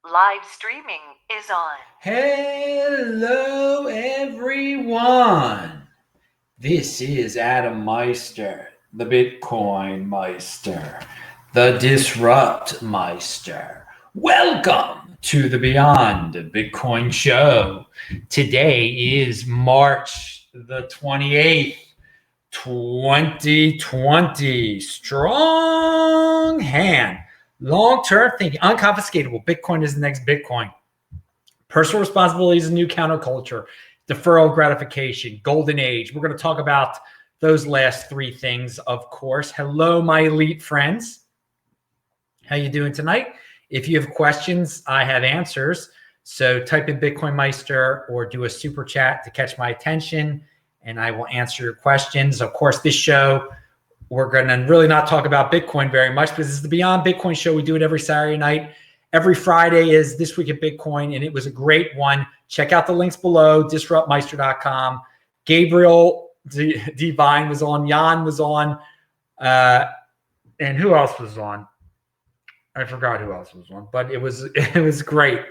Live streaming is on. Hello, everyone. This is Adam Meister, the Bitcoin Meister, the Disrupt Meister. Welcome to the Beyond Bitcoin Show. Today is March the 28th, 2020. Strong hand. Long-term thinking, unconfiscatable. Bitcoin is the next Bitcoin. Personal responsibility is a new counterculture. Deferral gratification, golden age. We're going to talk about those last three things, of course. Hello, my elite friends. How you doing tonight? If you have questions, I have answers. So type in Bitcoin Meister or do a super chat to catch my attention, and I will answer your questions. Of course, this show, we're going to really not talk about Bitcoin very much because this is the Beyond Bitcoin show. We do it every Saturday night. Every Friday is This Week at Bitcoin, and it was a great one. Check out the links below, disruptmeister.com. Gabriel Divine was on, Jan was on, and who else was on? I forgot who else was on, but it was great.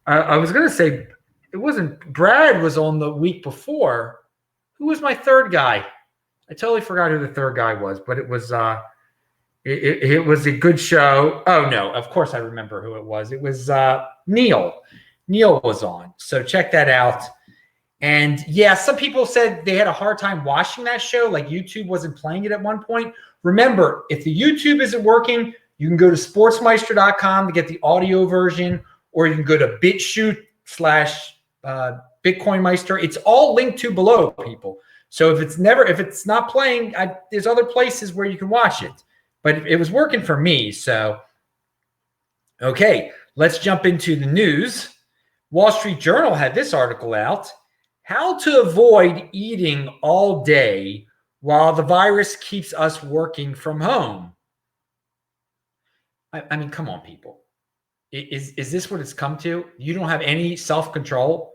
I was going to say it wasn't Brad was on the week before. Who was my third guy? I totally forgot who the third guy was, but it was it was a good show. Oh no, of course I remember who it was. It was Neil. Neil was on. So check that out. And yeah, some people said they had a hard time watching that show, like YouTube wasn't playing it at one point. Remember, if the YouTube isn't working, you can go to sportsmeister.com to get the audio version, or you can go to BitChute/Bitcoin Meister. It's all linked to below, people. So if it's not playing, there's other places where you can watch it. But it was working for me. So, okay, let's jump into the news. Wall Street Journal had this article out. How to avoid eating all day while the virus keeps us working from home. I mean, come on, people. Is this what it's come to? You don't have any self-control.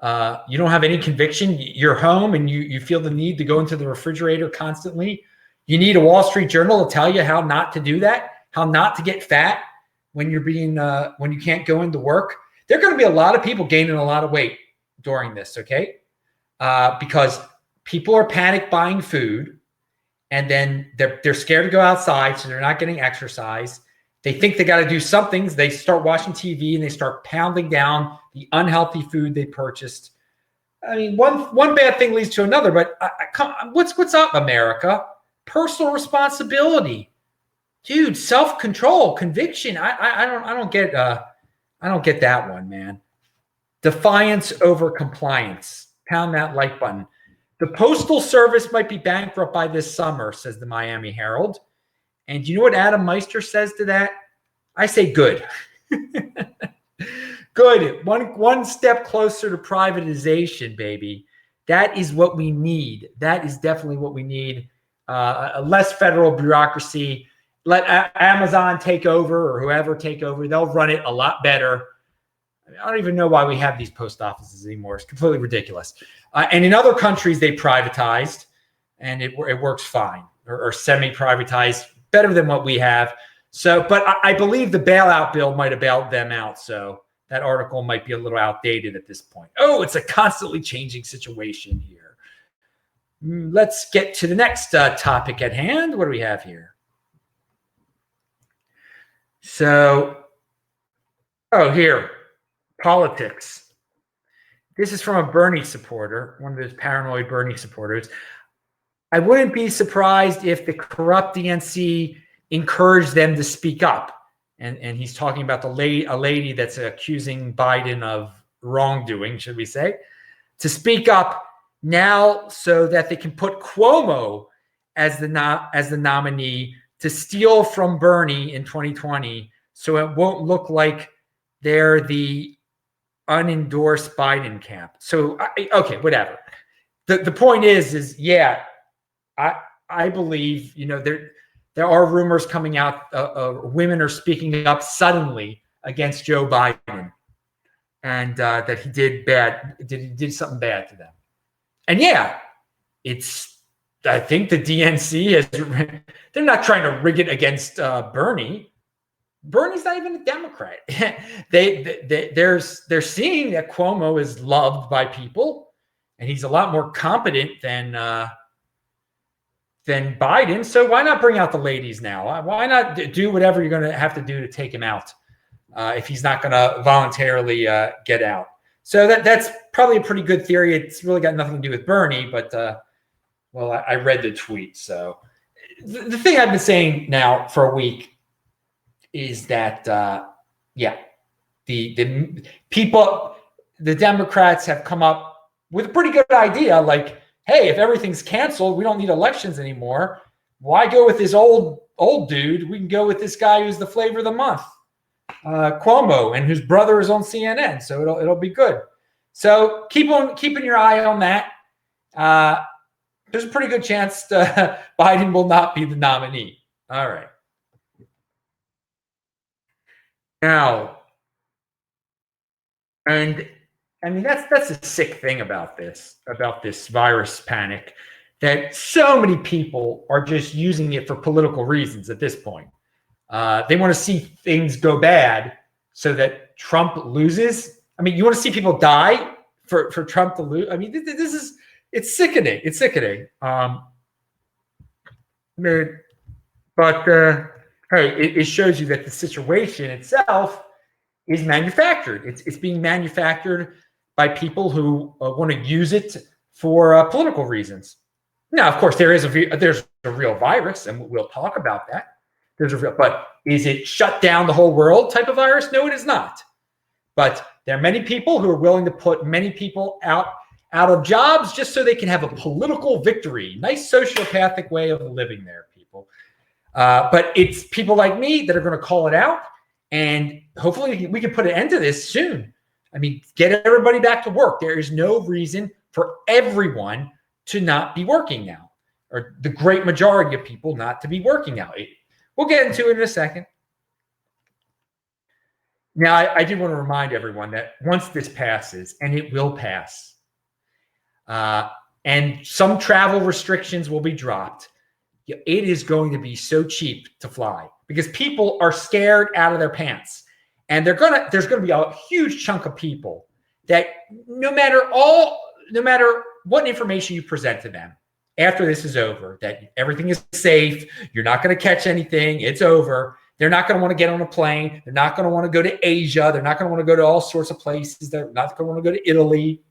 You don't have any conviction. You're home and you feel the need to go into the refrigerator constantly. You need a Wall Street Journal to tell you how not to do that, how not to get fat when you're when you can't go into work. There are going to be a lot of people gaining a lot of weight during this, okay? Because people are panic buying food, and then they're scared to go outside, so they're not getting exercise. They think they got to do something. They start watching TV and they start pounding down the unhealthy food they purchased. I mean, one bad thing leads to another. But what's up, America? Personal responsibility, dude. Self-control, conviction. I don't get that one, man. Defiance over compliance. Pound that like button. The Postal Service might be bankrupt by this summer, says the Miami Herald. And you know what Adam Meister says to that? I say good. Good. One step closer to privatization, baby. That is what we need. That is definitely what we need. Less federal bureaucracy. Let Amazon take over or whoever take over. They'll run it a lot better. I don't even know why we have these post offices anymore. It's completely ridiculous. And in other countries, they privatized, and it works fine, or semi-privatized, better than what we have. So, but I believe the bailout bill might have bailed them out. So that article might be a little outdated at this point. Oh, it's a constantly changing situation here. Let's get to the next topic at hand. What do we have here? So, here, politics. This is from a Bernie supporter, one of those paranoid Bernie supporters. I wouldn't be surprised if the corrupt DNC encouraged them to speak up. And he's talking about a lady that's accusing Biden of wrongdoing, should we say, to speak up now so that they can put Cuomo as the nominee to steal from Bernie in 2020, so it won't look like they're the unendorsed Biden camp. So, okay, whatever. The point is yeah, I believe, there are rumors coming out. Women are speaking up suddenly against Joe Biden, and that he did something bad to them. And yeah, I think the DNC they're not trying to rig it against Bernie. Bernie's not even a Democrat. they're seeing that Cuomo is loved by people, and he's a lot more competent than Biden. So why not bring out the ladies now? Why not do whatever you're going to have to do to take him out if he's not going to voluntarily get out? So that's probably a pretty good theory. It's really got nothing to do with Bernie, but well, I read the tweet. So the thing I've been saying now for a week is that the people, the Democrats have come up with a pretty good idea. Like, hey, if everything's canceled, we don't need elections anymore. Why go with this old dude? We can go with this guy who's the flavor of the month, Cuomo, and whose brother is on CNN. So it'll be good. So keep on keeping your eye on that. There's a pretty good chance Biden will not be the nominee. All right. Now, and I mean that's a sick thing about this virus panic, that so many people are just using it for political reasons at this point. They want to see things go bad so that Trump loses. I mean, you want to see people die for Trump to lose? I mean, it's sickening. It's sickening. Hey, it shows you that the situation itself is manufactured. It's being manufactured by people who want to use it for political reasons. Now, of course, there's a real virus, and we'll talk about that. But is it shut down the whole world type of virus? No, it is not. But there are many people who are willing to put many people out of jobs just so they can have a political victory. Nice sociopathic way of living there, people. But it's people like me that are going to call it out, and hopefully we can put an end to this soon. I mean, get everybody back to work. There is no reason for everyone to not be working now, or the great majority of people not to be working now. We'll get into it in a second. Now, I do want to remind everyone that once this passes, and it will pass, and some travel restrictions will be dropped, it is going to be so cheap to fly because people are scared out of their pants. And there's going to be a huge chunk of people that no matter what information you present to them after this is over, that everything is safe, you're not going to catch anything, it's over. They're not going to want to get on a plane. They're not going to want to go to Asia. They're not going to want to go to all sorts of places. They're not going to want to go to Italy.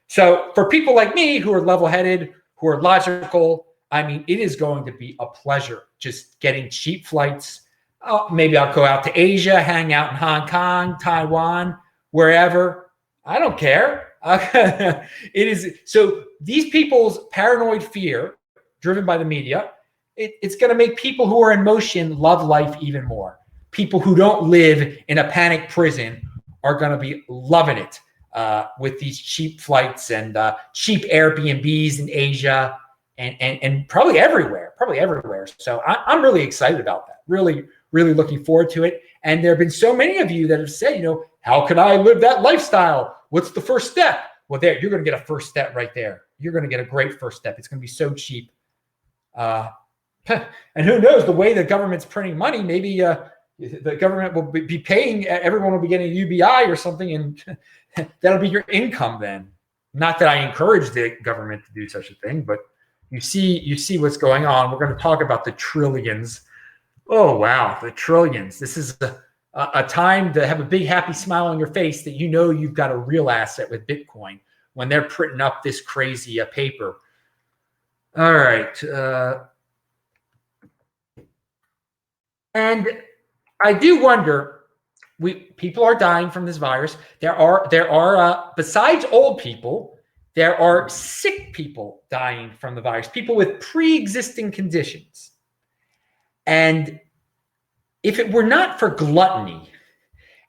So for people like me who are level-headed, who are logical, I mean, it is going to be a pleasure just getting cheap flights. Maybe I'll go out to Asia, hang out in Hong Kong, Taiwan, wherever. I don't care. It is so these people's paranoid fear, driven by the media, it's going to make people who are in motion love life even more. People who don't live in a panic prison are going to be loving it with these cheap flights and cheap Airbnbs in Asia and probably everywhere. So I'm really excited about that. Really looking forward to it. And there have been so many of you that have said, how can I live that lifestyle? What's the first step? Well, there, you're going to get a first step right there. You're going to get a great first step. It's going to be so cheap. And who knows, the way the government's printing money, maybe the government will be paying, everyone will be getting a UBI or something, and that'll be your income then. Not that I encourage the government to do such a thing, but you see what's going on. We're going to talk about the trillions. Oh, wow, the trillions. This is a time to have a big, happy smile on your face that you've got a real asset with Bitcoin when they're printing up this crazy paper. All right. And I do wonder, people are dying from this virus. There are besides old people, there are sick people dying from the virus, people with pre-existing conditions. And if it were not for gluttony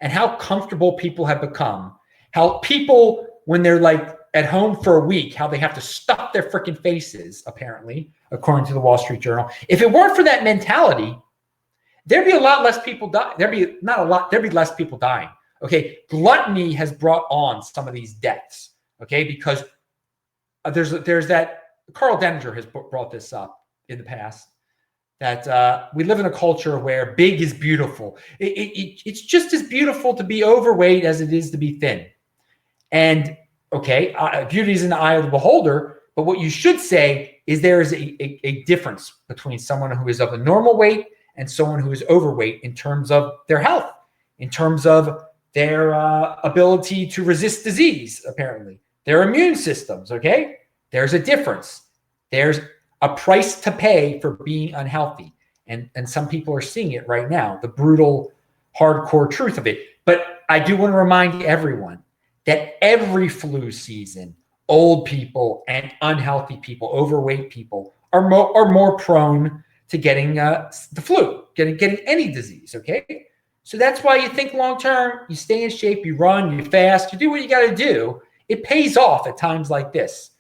and how comfortable people have become, how people, when they're like at home for a week, how they have to stuff their freaking faces, apparently, according to the Wall Street Journal. If it weren't for that mentality, there'd be a lot less people die. There'd be less people dying. Okay. Gluttony has brought on some of these deaths. Okay. Because there's that Karl Denninger has brought this up in the past, that we live in a culture where big is beautiful. It's just as beautiful to be overweight as it is to be thin. And okay, beauty is in the eye of the beholder. But what you should say is there is a difference between someone who is of a normal weight and someone who is overweight in terms of their health, in terms of their ability to resist disease, apparently, their immune systems, okay? There's a difference. There's a price to pay for being unhealthy. And some people are seeing it right now, the brutal, hardcore truth of it. But I do want to remind everyone that every flu season, old people and unhealthy people, overweight people, are more prone to getting the flu, getting any disease, okay? So that's why you think long-term, you stay in shape, you run, you fast, you do what you got to do. It pays off at times like this,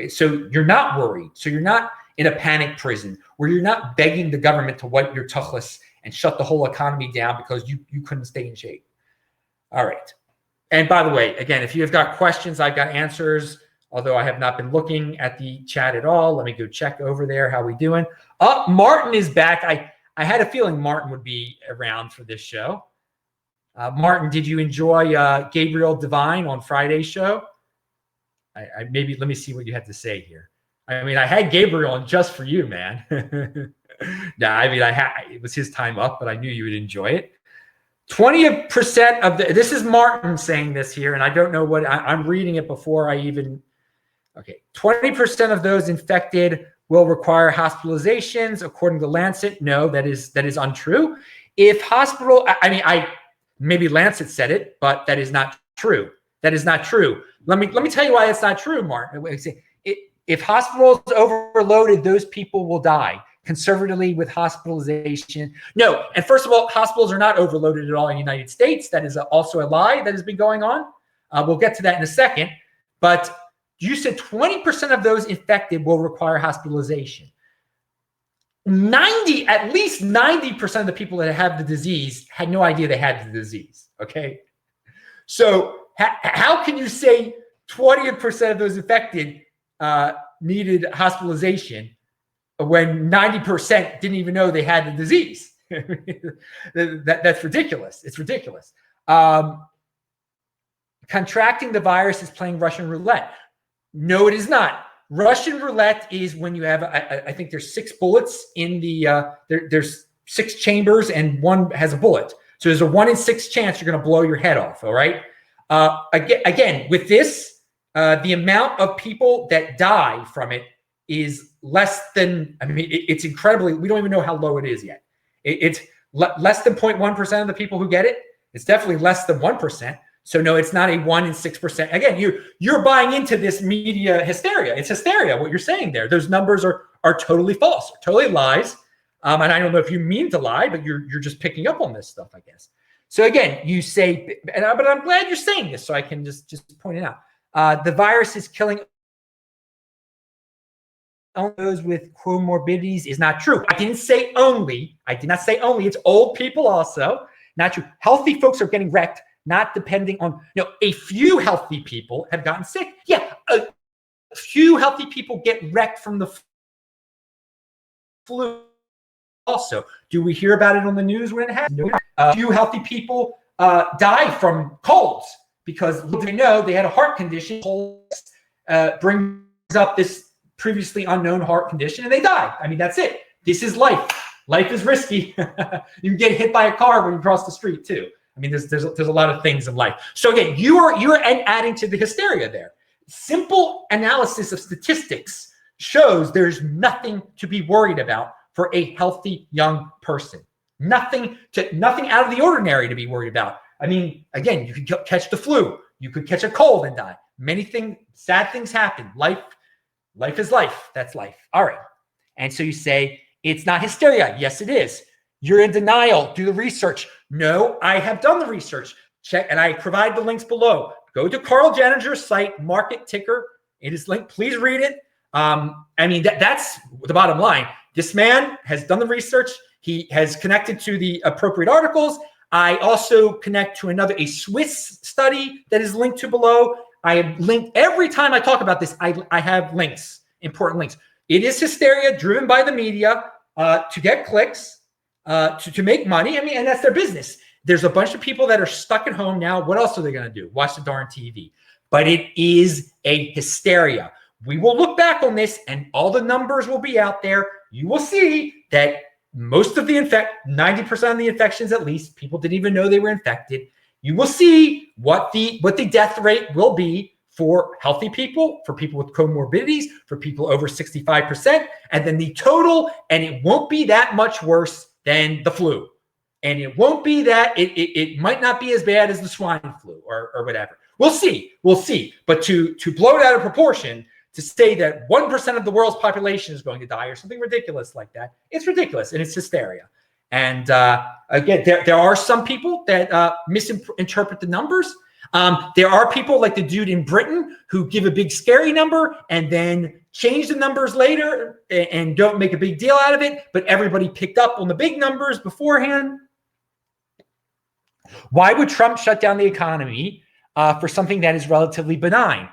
so you're not worried. So you're not in a panic prison where you're not begging the government to wipe your tuchus and shut the whole economy down because you couldn't stay in shape. All right. And by the way, again, if you've got questions, I've got answers, although I have not been looking at the chat at all. Let me go check over there. How we doing? Martin is back. I had a feeling Martin would be around for this show. Martin, did you enjoy Gabriel Divine on Friday's show? Maybe let me see what you had to say here. I mean, I had Gabriel on just for you, man. Nah, I mean, it was his time up, but I knew you would enjoy it. 20% of this is Martin saying this here, and I don't know what I'm reading it before I even. Okay, 20% of those infected will require hospitalizations, according to Lancet. No, that is untrue. If maybe Lancet said it, but that is not true. That is not true. Let me tell you why it's not true, Martin. If hospitals overloaded, those people will die. Conservatively with hospitalization. No, and first of all, hospitals are not overloaded at all in the United States. That is also a lie that has been going on. We'll get to that in a second. But you said 20% of those infected will require hospitalization. At least 90% of the people that have the disease had no idea they had the disease, okay? So how can you say 20% of those infected needed hospitalization when 90% didn't even know they had the disease? That's ridiculous. It's ridiculous. Contracting the virus is playing Russian roulette. No, it is not. Russian roulette is when you have, I think there's 6 bullets in there's 6 chambers and one has a bullet. So there's a 1 in 6 chance you're going to blow your head off. All right. Again, with this, the amount of people that die from it is less than, it's incredibly, we don't even know how low it is yet. It's less than 0.1% of the people who get it. It's definitely less than 1%. So no, it's not a 1 in 6%. Again, you're buying into this media hysteria. It's hysteria, what you're saying there. Those numbers are totally false, totally lies. And I don't know if you mean to lie, but you're just picking up on this stuff, I guess. So again, you say, but I'm glad you're saying this so I can just point it out. The virus is killing those with comorbidities is not true. I didn't say only. I did not say only. It's old people also. Not true. Healthy folks are getting wrecked, not depending on, a few healthy people have gotten sick. Yeah, a few healthy people get wrecked from the flu also. Do we hear about it on the news when it happens? No. A few healthy people die from colds because they know they had a heart condition. Colds brings up this previously unknown heart condition and they die. I mean, that's it. This is life. Life is risky. You can get hit by a car when you cross the street too. I mean, there's a lot of things in life. So again, you're adding to the hysteria there. Simple analysis of statistics shows there's nothing to be worried about for a healthy young person. Nothing out of the ordinary to be worried about. I mean, again, you could catch the flu. You could catch a cold and die. Sad things happen. Life is life. That's life. All right. And so you say, it's not hysteria. Yes, it is. You're in denial. Do the research. No, I have done the research. Check, and I provide the links below. Go to Karl Denninger's site, market ticker. It is linked. Please read it. That's the bottom line. This man has done the research. He has connected to the appropriate articles. I also connect to a Swiss study that is linked to below. I have linked every time I talk about this. I have links, important links. It is hysteria driven by the media. to get clicks, to make money. I mean, and that's their business. There's a bunch of people that are stuck at home now. What else are they going to do? Watch the darn TV. But it is a hysteria. We will look back on this and all the numbers will be out there. You will see that most of the 90% of the infections, at least, people didn't even know they were infected. You will see what the death rate will be for healthy people, for people with comorbidities, for people over 65%, and then the total, and it won't be that much worse than the flu. And it won't be that, it might not be as bad as the swine flu or whatever. We'll see. But to blow it out of proportion, to say that 1% of the world's population is going to die or something ridiculous like that, it's ridiculous and it's hysteria. And again, there are some people that misinterpret the numbers. There are people like the dude in Britain who give a big scary number and then change the numbers later and don't make a big deal out of it, but everybody picked up on the big numbers beforehand. Why would Trump shut down the economy for something that is relatively benign?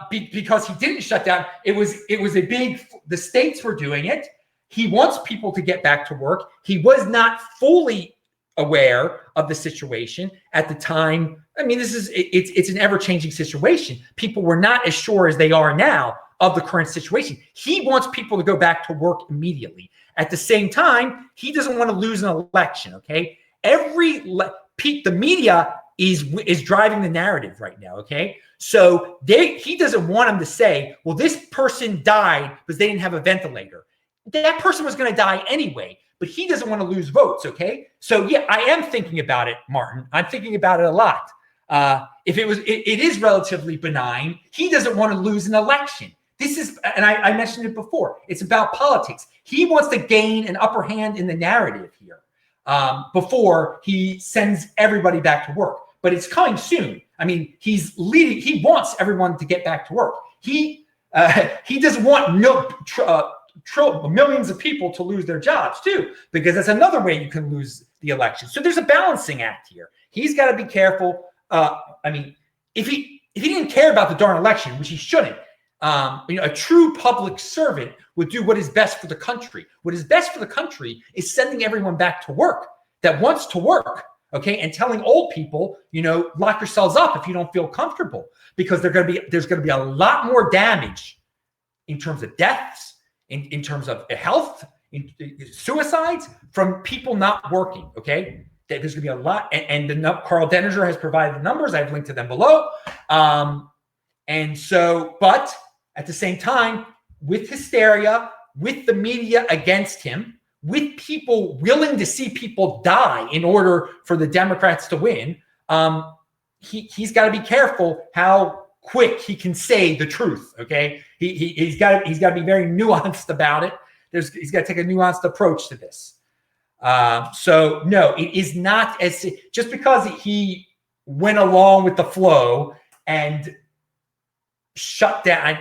Because he didn't shut down. It was a big, the states were doing it. He wants people to get back to work. He was not fully aware of the situation at the time. I mean, it's an ever-changing situation. People were not as sure as they are now of the current situation. He wants people to go back to work immediately. At the same time, he doesn't want to lose an election, okay? The media is driving the narrative right now, okay? So he doesn't want them to say, well, this person died because they didn't have a ventilator. That person was going to die anyway, but he doesn't want to lose votes, okay? So yeah, I am thinking about it, Martin. I'm thinking about it a lot. If it is relatively benign, he doesn't want to lose an election. This is, and I mentioned it before, it's about politics. He wants to gain an upper hand in the narrative here before he sends everybody back to work. But it's coming soon. I mean, he's leading. He wants everyone to get back to work. He doesn't want millions of people to lose their jobs too, because that's another way you can lose the election. So there's a balancing act here. He's got to be careful. I mean, if he didn't care about the darn election, which he shouldn't, a true public servant would do what is best for the country. What is best for the country is sending everyone back to work that wants to work. Okay, and telling old people, lock yourselves up if you don't feel comfortable, because there's going to be a lot more damage in terms of deaths, in terms of health, in suicides from people not working. Okay, there's going to be a lot, and Karl Denninger has provided the numbers. I've linked to them below. And so, but at the same time, with hysteria, with the media against him, with people willing to see people die in order for the Democrats to win, he's got to be careful how quick he can say the truth. Okay, he's got to be very nuanced about it. He's got to take a nuanced approach to this. So no, it is not as just because he went along with the flow and shut down.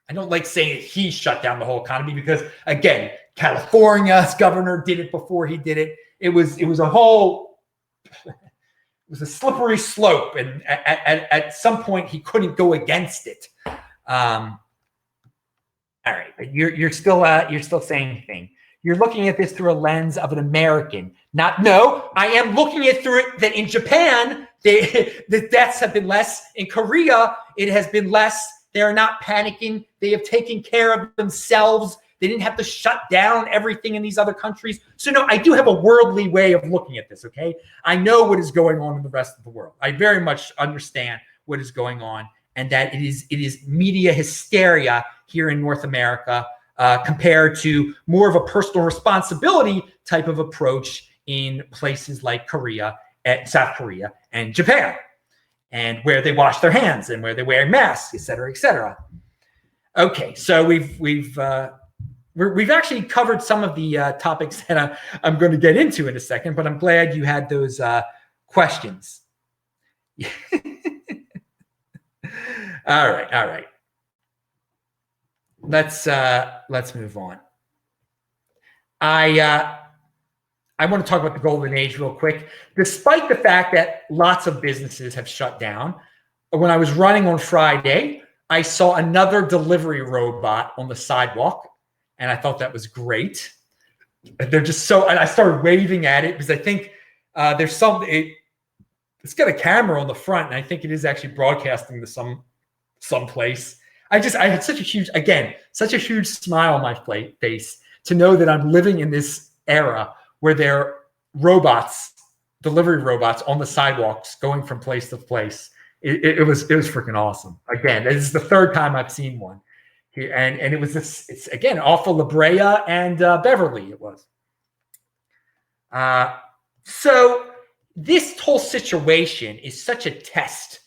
I don't like saying he shut down the whole economy because, again, California's governor did it before he did it. It was a slippery slope, and at some point he couldn't go against it. All right, but you're still saying thing. You're looking at this through a lens of an American. I am looking at through it that in Japan the deaths have been less. In Korea it has been less. They are not panicking. They have taken care of themselves. They didn't have to shut down everything in these other countries. So no, I do have a worldly way of looking at this, okay? I know what is going on in the rest of the world. I very much understand what is going on, and that it is media hysteria here in North America compared to more of a personal responsibility type of approach in places like South Korea and Japan, and where they wash their hands and where they wear masks, et cetera, et cetera. Okay, so we've actually covered some of the topics that I'm going to get into in a second, but I'm glad you had those questions. All right. Let's move on. I want to talk about the golden age real quick. Despite the fact that lots of businesses have shut down, when I was running on Friday, I saw another delivery robot on the sidewalk, and I thought that was great. they're just so, and I started waving at it because I think there's it's got a camera on the front, and I think it is actually broadcasting to some place. I had such a huge smile on my face to know that I'm living in this era where there are delivery robots on the sidewalks going from place to place. It was freaking awesome. Again, this is the third time I've seen one. And it was it's again off of La Brea and Beverly. It was. So this whole situation is such a test.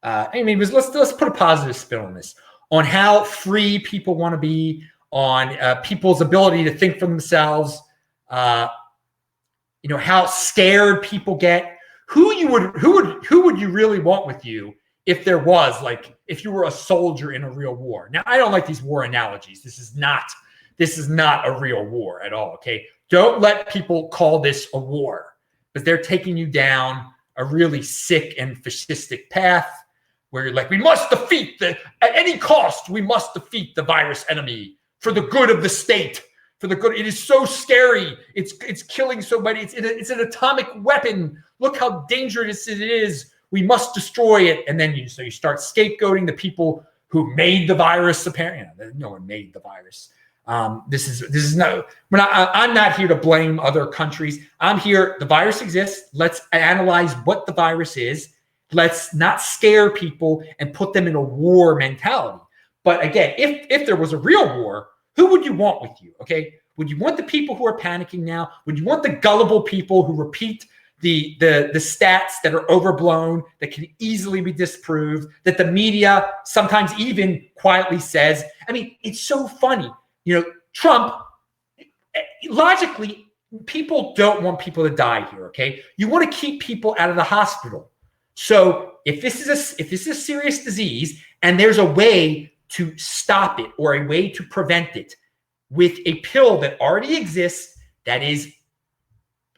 Let's put a positive spin on this, on how free people want to be, on people's ability to think for themselves. How scared people get. Who would you really want with you if there was, if you were a soldier in a real war? Now, I don't like these war analogies. This is not a real war at all. Okay, don't let people call this a war, because they're taking you down a really sick and fascistic path where you're like, we must defeat at any cost. We must defeat the virus enemy for the good of the state. For the good, it is so scary. It's killing so many. It's an atomic weapon. Look how dangerous it is. We must destroy it. And then you start scapegoating the people who made the virus. Apparently, no one made the virus. This is no. I'm not here to blame other countries. I'm here. The virus exists. Let's analyze what the virus is. Let's not scare people and put them in a war mentality. But again, if there was a real war, who would you want with you? Okay, would you want the people who are panicking now? Would you want the gullible people who repeat the stats that are overblown, that can easily be disproved, that the media sometimes even quietly says? I mean, it's so funny. Trump, logically, people don't want people to die here. Okay, you want to keep people out of the hospital. So if this is a serious disease and there's a way to stop it or a way to prevent it with a pill that already exists, that is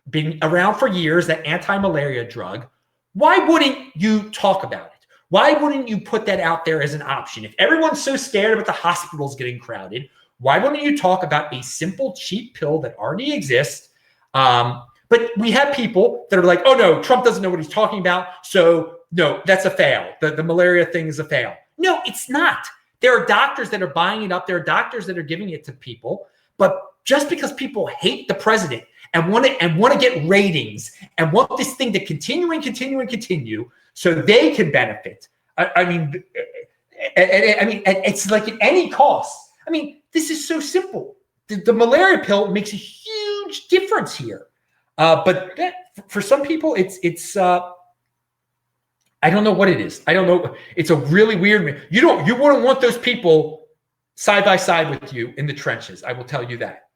been around for years, that anti-malaria drug, why wouldn't you talk about it? Why wouldn't you put that out there as an option? If everyone's so scared about the hospitals getting crowded, why wouldn't you talk about a simple, cheap pill that already exists? But we have people that are like, oh no, Trump doesn't know what he's talking about. So no, that's a fail. The malaria thing is a fail. No, it's not. There are doctors that are buying it up. There are doctors that are giving it to people. But just because people hate the president and want to get ratings and want this thing to continue so they can benefit. I mean, it's like at any cost. I mean, this is so simple. The malaria pill makes a huge difference here. But for some people, it's I don't know what it is. I don't know. It's a really weird. You wouldn't want those people side by side with you in the trenches. I will tell you that.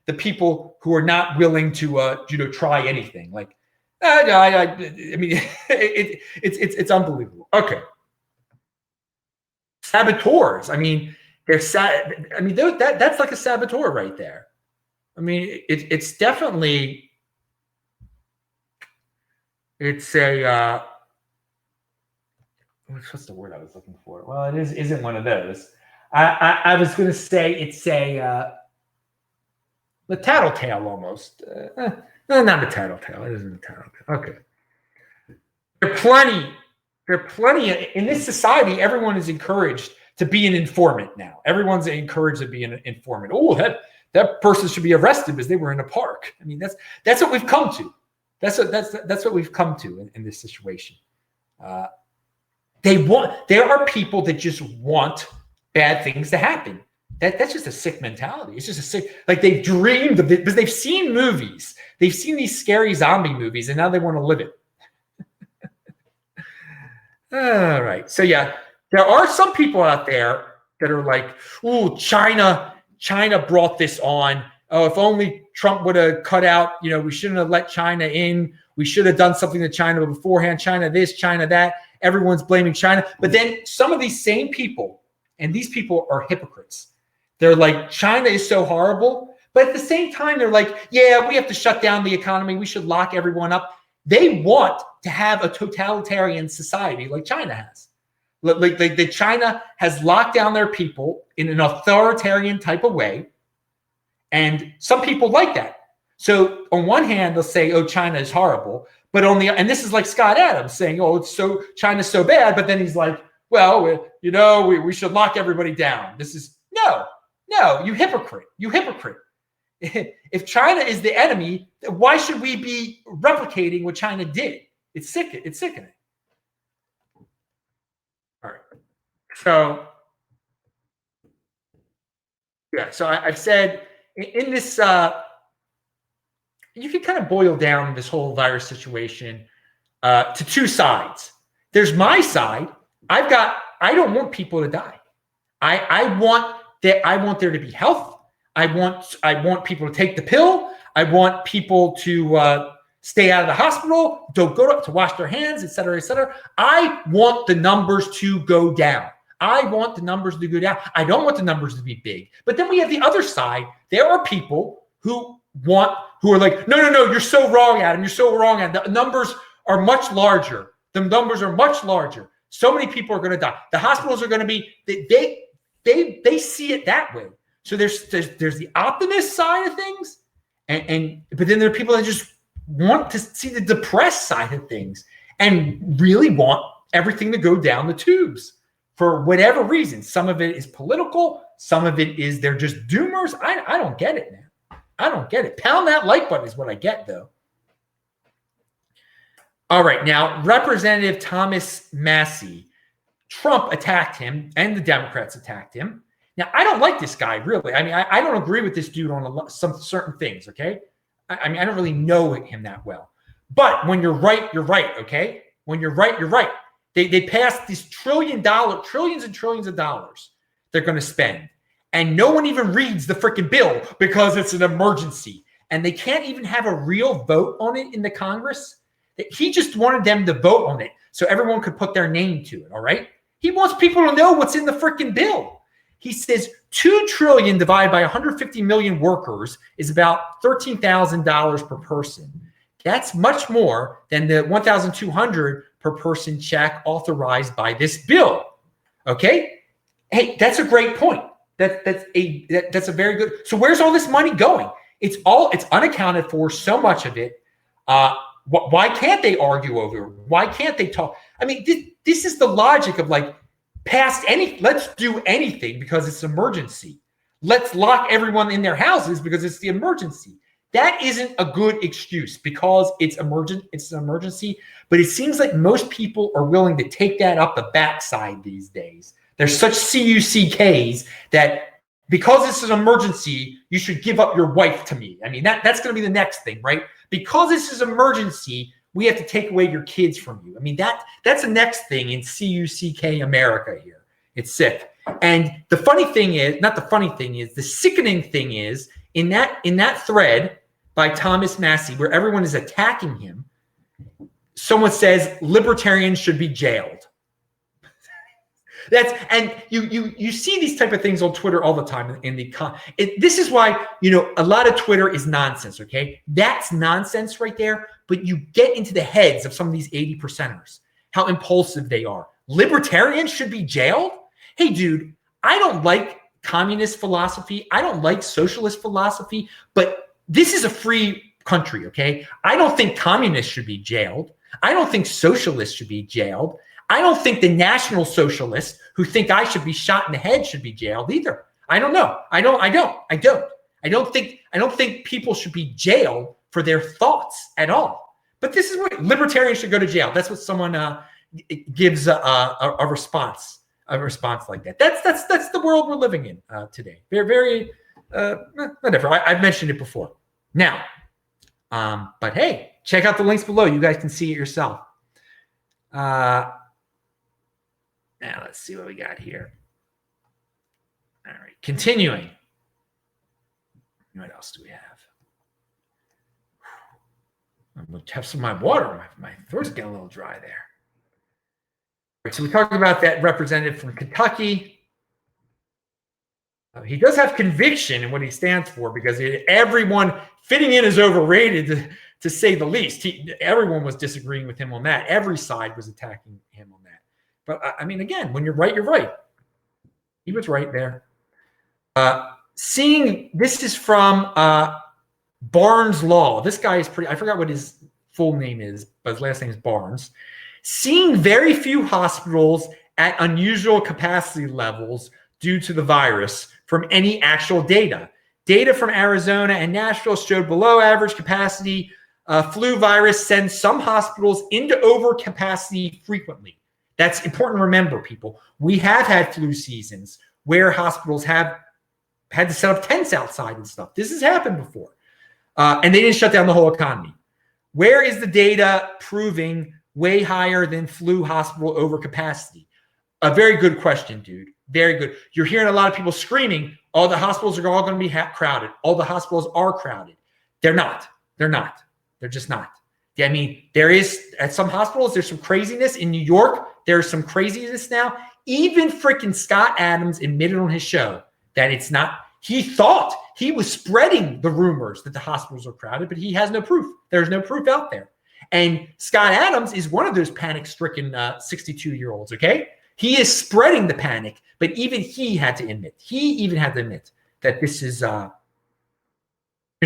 The people who are not willing to try anything. Like, I mean, it's unbelievable. Okay. Saboteurs. I mean, they're sad. I mean, that's like a saboteur right there. I mean, it's definitely. It's a. What's the word I was looking for? Well, it isn't one of those. I was going to say it's a tattletale almost. No, not a tattletale. It isn't a tattletale. Okay. There are plenty in this society. Everyone is encouraged to be an informant now. Everyone's encouraged to be an informant. Oh, that person should be arrested because they were in a park. I mean, that's what we've come to. That's what we've come to in this situation. There are people that just want bad things to happen. That's just a sick mentality. It's just a sick, like they've dreamed of it because they've seen movies. They've seen these scary zombie movies and now they want to live it. All right. So yeah, there are some people out there that are like, "Ooh, China brought this on. Oh, if only Trump would have cut out, we shouldn't have let China in. We should have done something to China beforehand. China this, China that." Everyone's blaming China. But then some of these same people, and these people are hypocrites. They're like, China is so horrible. But at the same time, they're like, yeah, we have to shut down the economy. We should lock everyone up. They want to have a totalitarian society like China has. Like China has locked down their people in an authoritarian type of way. And some people like that. So on one hand, they'll say, oh, China is horrible. But and this is like Scott Adams saying, oh, China's so bad. But then he's like, well, we should lock everybody down. This is, no, you hypocrite. If China is the enemy, why should we be replicating what China did? It's sickening. All right. So, yeah. So I've said in this, you can kind of boil down this whole virus situation to two sides. There's my side. I don't want people to die. I want there to be health. I want people to take the pill. I want people to stay out of the hospital, don't go to wash their hands, et cetera, et cetera. I want the numbers to go down. I want the numbers to go down. I don't want the numbers to be big. But then we have the other side. There are people who are like, no, you're so wrong, Adam. You're so wrong, Adam. The numbers are much larger. The numbers are much larger. So many people are going to die. The hospitals are going to be, they see it that way. So there's the optimist side of things, but then there are people that just want to see the depressed side of things and really want everything to go down the tubes for whatever reason. Some of it is political. Some of it is they're just doomers. I don't get it, man. I don't get it. Pound that like button is what I get, though. All right. Now, Representative Thomas Massie, Trump attacked him and the Democrats attacked him. Now, I don't like this guy, really. I mean, I don't agree with this dude on some certain things, okay? I mean, I don't really know him that well. But when you're right, you're right, okay? When you're right, you're right. They passed these trillions and trillions of dollars they're going to spend. And no one even reads the freaking bill because it's an emergency. And they can't even have a real vote on it in the Congress. He just wanted them to vote on it so everyone could put their name to it, all right? He wants people to know what's in the freaking bill. He says $2 trillion divided by 150 million workers is about $13,000 per person. That's much more than the $1,200 per person check authorized by this bill. Okay? Hey, that's a great point. That's a very good. So where's all this money going? It's unaccounted for, so much of it. Why can't they argue over it? Why can't they talk? I mean, this is the logic of like, let's do anything because it's an emergency. Let's lock everyone in their houses because it's the emergency. That isn't a good excuse because it's emergent. It's an emergency, but it seems like most people are willing to take that up the backside these days. There's such CUCKs that because it's an emergency, you should give up your wife to me. I mean, that's going to be the next thing, right? Because this is emergency, we have to take away your kids from you. I mean, that's the next thing in CUCK America here. It's sick. And the funny thing is, not the funny thing is, the sickening thing is, in that thread by Thomas Massie, where everyone is attacking him, someone says libertarians should be jailed. And you see these type of things on Twitter all the time. This is why a lot of Twitter is nonsense. Okay, that's nonsense right there. But you get into the heads of some of these 80%ers, how impulsive they are. Libertarians should be jailed. Hey, dude, I don't like communist philosophy. I don't like socialist philosophy. But this is a free country. Okay, I don't think communists should be jailed. I don't think socialists should be jailed. I don't think the national socialists who think I should be shot in the head should be jailed either. I don't know. I don't think people should be jailed for their thoughts at all. But this is what libertarians should go to jail. That's what someone gives a response like that. That's the world we're living in today. Very, very whatever. I've mentioned it before. Now, but hey, check out the links below. You guys can see it yourself. Now let's see what we got here. All right, continuing. What else do we have? I'm going to have some of my water. My throat's getting a little dry there. All right, so we talked about that representative from Kentucky. He does have conviction in what he stands for because everyone fitting in is overrated, to say the least. Everyone was disagreeing with him on that. Every side was attacking him on that. But I mean, again, when you're right, you're right. He was right there. seeing this is from Barnes Law. This guy is pretty, I forgot what his full name is, but his last name is Barnes. Seeing very few hospitals at unusual capacity levels due to the virus from any actual data. Data from Arizona and Nashville showed below average capacity. Flu virus sends some hospitals into overcapacity frequently. That's important to remember, people. We have had flu seasons where hospitals have had to set up tents outside and stuff. This has happened before. And they didn't shut down the whole economy. Where is the data proving way higher than flu hospital overcapacity? A very good question, dude. Very good. You're hearing a lot of people screaming, all the hospitals are all going to be crowded. All the hospitals are crowded. They're not. They're not. They're just not. I mean, there is, at some hospitals, there's some craziness. In New York, there's some craziness now. Even freaking Scott Adams admitted on his show that it's not. He thought he was spreading the rumors that the hospitals are crowded, but he has no proof. There's no proof out there. And Scott Adams is one of those panic-stricken 62-year-olds, okay? He is spreading the panic, but even he had to admit, that this is, there's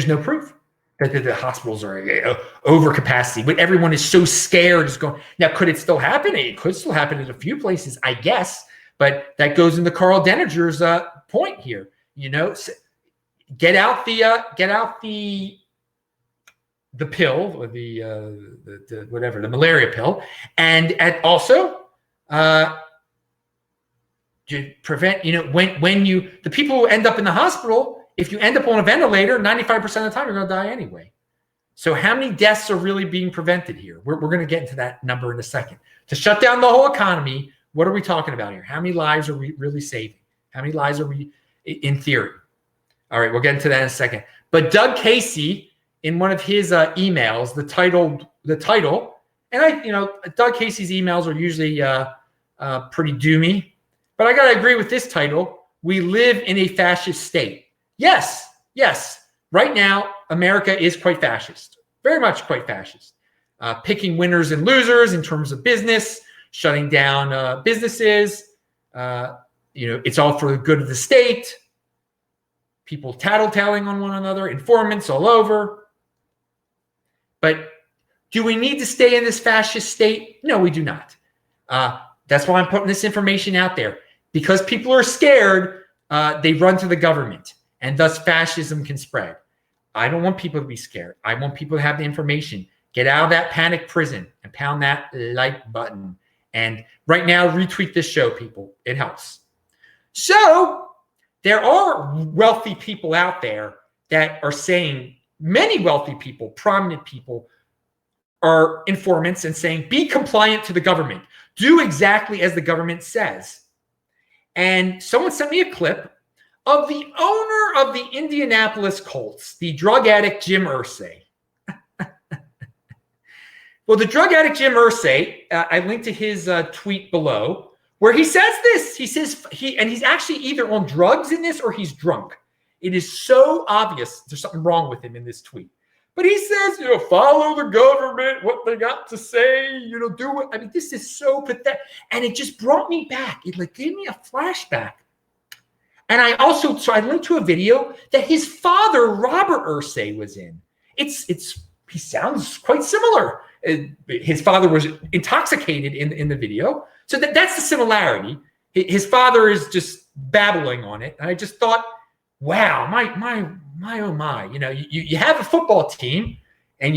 no proof that the hospitals are over capacity. But everyone is so scared. Is going, now, could it still happen? It could still happen in a few places, I guess. But that goes into Karl Denninger's point here. You know, get out the pill, or the whatever, the malaria pill, and also to prevent, you know, when you, the people who end up in the hospital, if you end up on a ventilator, 95% of the time you're going to die anyway. So how many deaths are really being prevented here? We're going to get into that number in a second. To shut down the whole economy, what are we talking about here? How many lives are we really saving? How many lives are we, in theory? All right, we'll get into that in a second. But Doug Casey, in one of his emails, the title, and Doug Casey's emails are usually pretty doomy, but I got to agree with this title. We live in a fascist state. Yes. Right now, America is quite fascist, very much quite fascist. Picking winners and losers in terms of business, shutting down businesses. It's all for the good of the state. People tattletaling on one another, informants all over. But do we need to stay in this fascist state? No, we do not. That's why I'm putting this information out there. Because people are scared, they run to the government, and thus fascism can spread. I don't want people to be scared. I want people to have the information. Get out of that panic prison and pound that like button. And right now, retweet this show, people. It helps. So there are wealthy people out there that are saying, many wealthy people, prominent people, are informants and saying, be compliant to the government. Do exactly as the government says. And someone sent me a clip of the owner of the Indianapolis Colts, the drug addict Jim Irsay. Well, the drug addict Jim Irsay, I linked to his tweet below, where he says this. He says he's actually either on drugs in this or he's drunk. It is so obvious there's something wrong with him in this tweet. But he says, follow the government, what they got to say, do it. I mean, this is so pathetic. And it just brought me back. It gave me a flashback. And so I linked to a video that his father, Robert Irsay, was in. He sounds quite similar. His father was intoxicated in the video. So that's the similarity. His father is just babbling on it. And I just thought, wow, my, oh my, you have a football team and,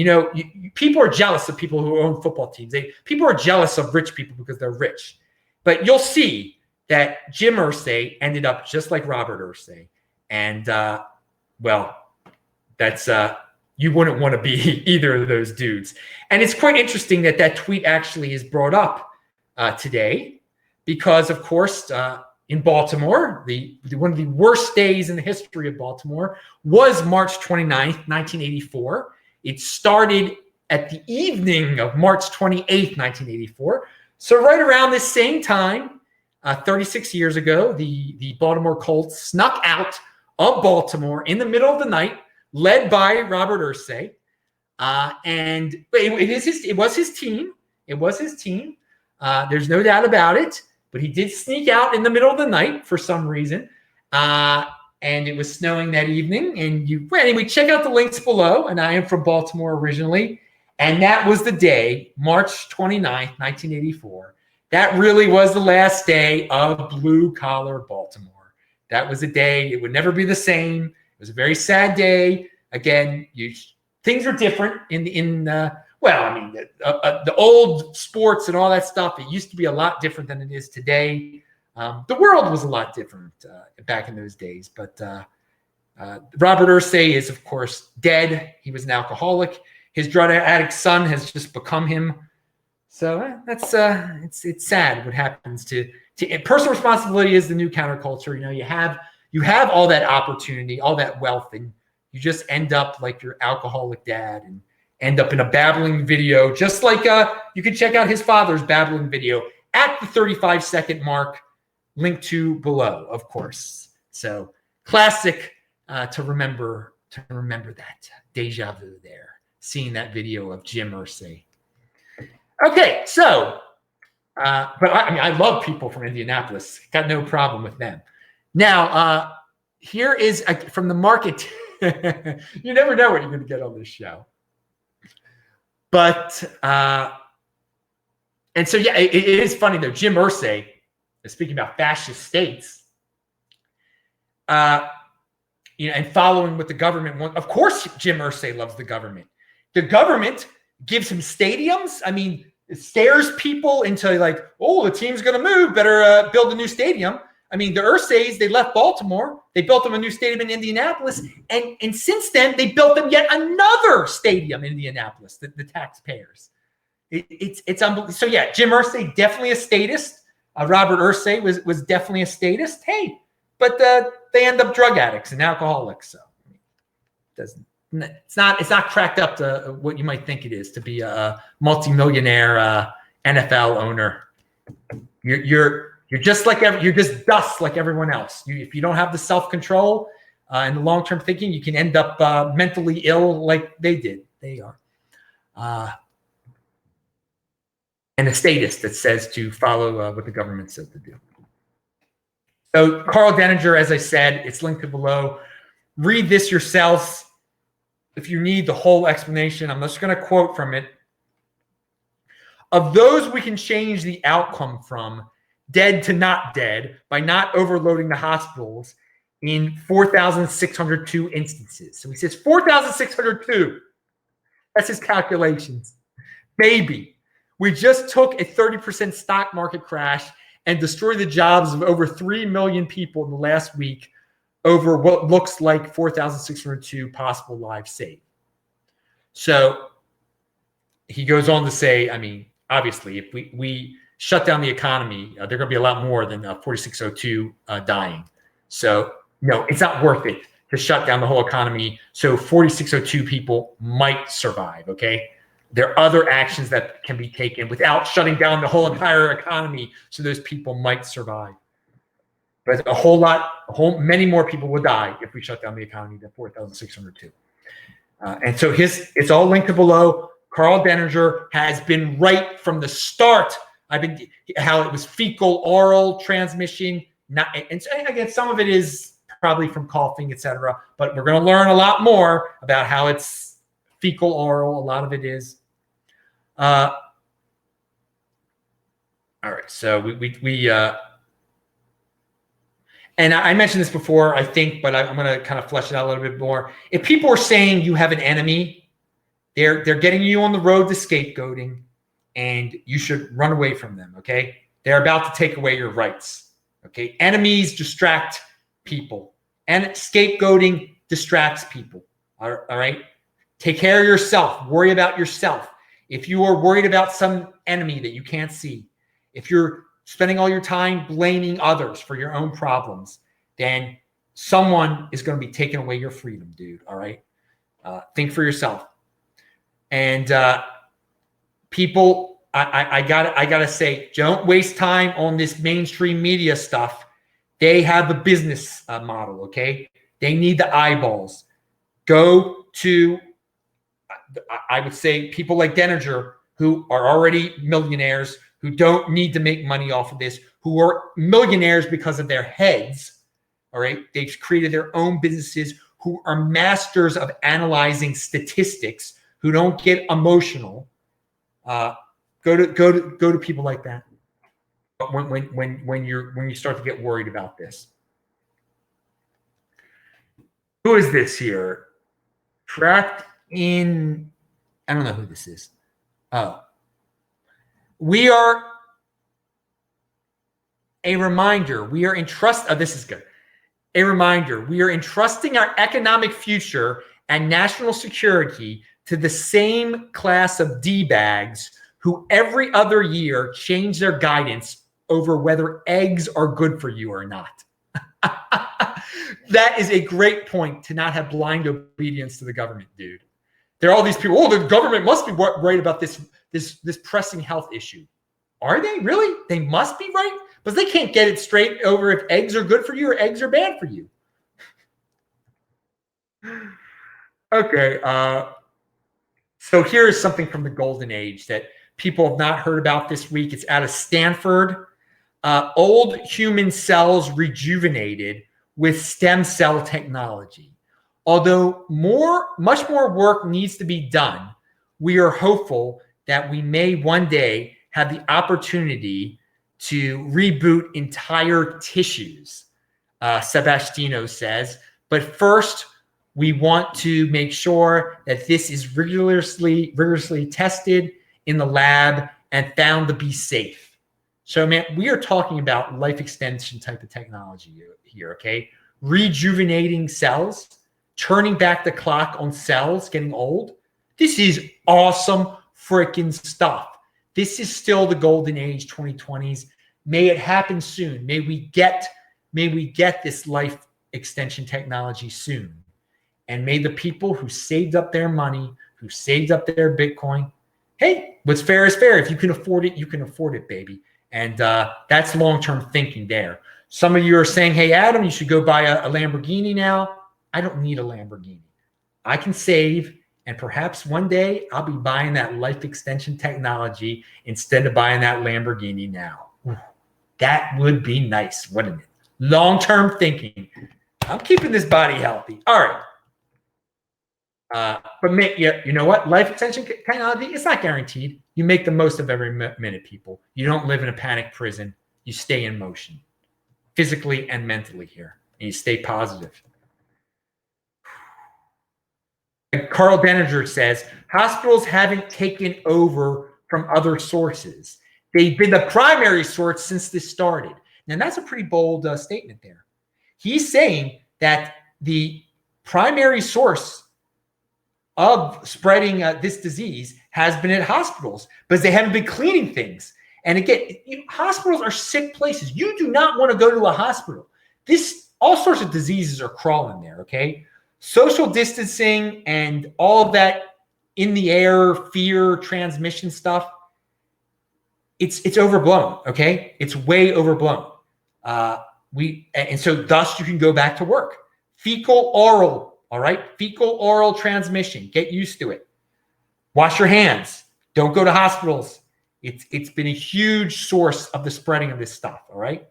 people are jealous of people who own football teams. People are jealous of rich people because they're rich. But you'll see that Jim Irsay ended up just like Robert Irsay. And, that's, you wouldn't want to be either of those dudes. And it's quite interesting that tweet actually is brought up today because, of course, in Baltimore, one of the worst days in the history of Baltimore was March 29th, 1984. It started at the evening of March 28th, 1984. So right around this same time, 36 years ago, the Baltimore Colts snuck out of Baltimore in the middle of the night, led by Robert Irsay. And it was his team. It was his team. There's no doubt about it. But he did sneak out in the middle of the night for some reason. and it was snowing that evening. And anyway, check out the links below. And I am from Baltimore originally. And that was the day, March 29th, 1984. That really was the last day of blue collar Baltimore. That was a day, it would never be the same. It was a very sad day. Again, things are different the old sports and all that stuff. It used to be a lot different than it is today. The world was a lot different back in those days. But Robert Irsays is, of course, dead. He was an alcoholic. His drug addict son has just become him. So that's it's sad what happens to personal responsibility is the new counterculture. You have all that opportunity, all that wealth, and you just end up like your alcoholic dad and end up in a babbling video, just like you can check out his father's babbling video at the 35-second mark, linked to below, of course. So classic to remember that deja vu there, seeing that video of Jim Irsay. Okay, so, but I love people from Indianapolis. Got no problem with them. Now, here is from the market. You never know what you're going to get on this show. But, and so, yeah, it is funny, though. Jim Irsay, speaking about fascist states, and following what the government wants. Of course, Jim Irsay loves the government. The government gives him stadiums. I mean, it scares people into like, oh, the team's going to move. Better build a new stadium. I mean, the Irsays, they left Baltimore. They built them a new stadium in Indianapolis. And since then, they built them yet another stadium in Indianapolis, the taxpayers. It's unbelievable. So, yeah, Jim Irsay, definitely a statist. Robert Irsay was definitely a statist. Hey, but they end up drug addicts and alcoholics. So it's not cracked up to what you might think it is to be a multimillionaire NFL owner. You're just like you're just dust like everyone else. If you don't have the self-control and the long-term thinking, you can end up mentally ill like they did. They are. And a statist that says to follow what the government says to do. So Karl Denninger, as I said, it's linked to below. Read this yourselves if you need the whole explanation. I'm just going to quote from it. Of those we can change the outcome from dead to not dead by not overloading the hospitals in 4,602 instances. So he says 4,602. That's his calculations. Baby, we just took a 30% stock market crash and destroyed the jobs of over 3 million people in the last week over what looks like 4,602 possible lives saved. So he goes on to say, I mean, obviously, if we shut down the economy, there are going to be a lot more than 4,602 dying. So, no, it's not worth it to shut down the whole economy so 4,602 people might survive, okay? There are other actions that can be taken without shutting down the whole entire economy so those people might survive. But many more people will die if we shut down the economy than 4,602. And so it's all linked to below. Karl Denninger has been right from the start. How it was fecal oral transmission. And again, some of it is probably from coughing, etc. But we're going to learn a lot more about how it's fecal oral. A lot of it is. All right. So we and I mentioned this before, I think, but I'm going to kind of flesh it out a little bit more. If people are saying you have an enemy, they're getting you on the road to scapegoating, and you should run away from them, okay? They're about to take away your rights, okay? Enemies distract people, and scapegoating distracts people, all right? Take care of yourself. Worry about yourself. If you are worried about some enemy that you can't see, if you're spending all your time blaming others for your own problems, then someone is going to be taking away your freedom, dude. All right. Think for yourself. And people, I gotta say, don't waste time on this mainstream media stuff. They have a business model. Okay. They need the eyeballs. Go to, I would say, people like Denninger, who are already millionaires, who don't need to make money off of this, who are millionaires because of their heads, All right. They've created their own businesses who are masters of analyzing statistics, who don't get emotional. Go to people like that. When you start to get worried about this. Who is this here? Trapped in, I don't know who this is. We are a reminder. We are this is good. A reminder. We are entrusting our economic future and national security to the same class of D-bags who every other year change their guidance over whether eggs are good for you or not. That is a great point, to not have blind obedience to the government, dude. There are all these people, the government must be worried about this pressing health issue. Are they really? They must be, right? But they can't get it straight over if eggs are good for you or eggs are bad for you. Okay. So here is something from the golden age that people have not heard about this week. It's out of Stanford. Old human cells rejuvenated with stem cell technology. Although much more work needs to be done, we are hopeful that we may one day have the opportunity to reboot entire tissues, Sebastiano says. But first, we want to make sure that this is rigorously tested in the lab and found to be safe. So, man, we are talking about life extension type of technology here, okay? Rejuvenating cells, turning back the clock on cells getting old. This is awesome freaking stuff. This is still the golden age, 2020s. May it happen soon. May we get this life extension technology soon. And may the people who saved up their money, who saved up their Bitcoin, hey, what's fair is fair. If you can afford it, you can afford it, baby. And that's long-term thinking there. Some of you are saying, hey, Adam, you should go buy a Lamborghini now. I don't need a Lamborghini. I can save, and perhaps one day I'll be buying that life extension technology instead of buying that Lamborghini now. That would be nice, wouldn't it? Long-term thinking. I'm keeping this body healthy. All right. But you know what? Life extension technology, it's not guaranteed. You make the most of every minute, people. You don't live in a panic prison. You stay in motion, physically and mentally here, and you stay positive. And Karl Denninger says, hospitals haven't taken over from other sources. They've been the primary source since this started. Now, that's a pretty bold statement there. He's saying that the primary source of spreading this disease has been at hospitals because they haven't been cleaning things. And again, hospitals are sick places. You do not want to go to a hospital. All sorts of diseases are crawling there, okay? Social distancing and all of that in the air, fear, transmission stuff, it's overblown, okay? It's way overblown. And so thus you can go back to work. Fecal oral, all right? Fecal oral transmission, get used to it. Wash your hands. Don't go to hospitals. It's been a huge source of the spreading of this stuff, all right?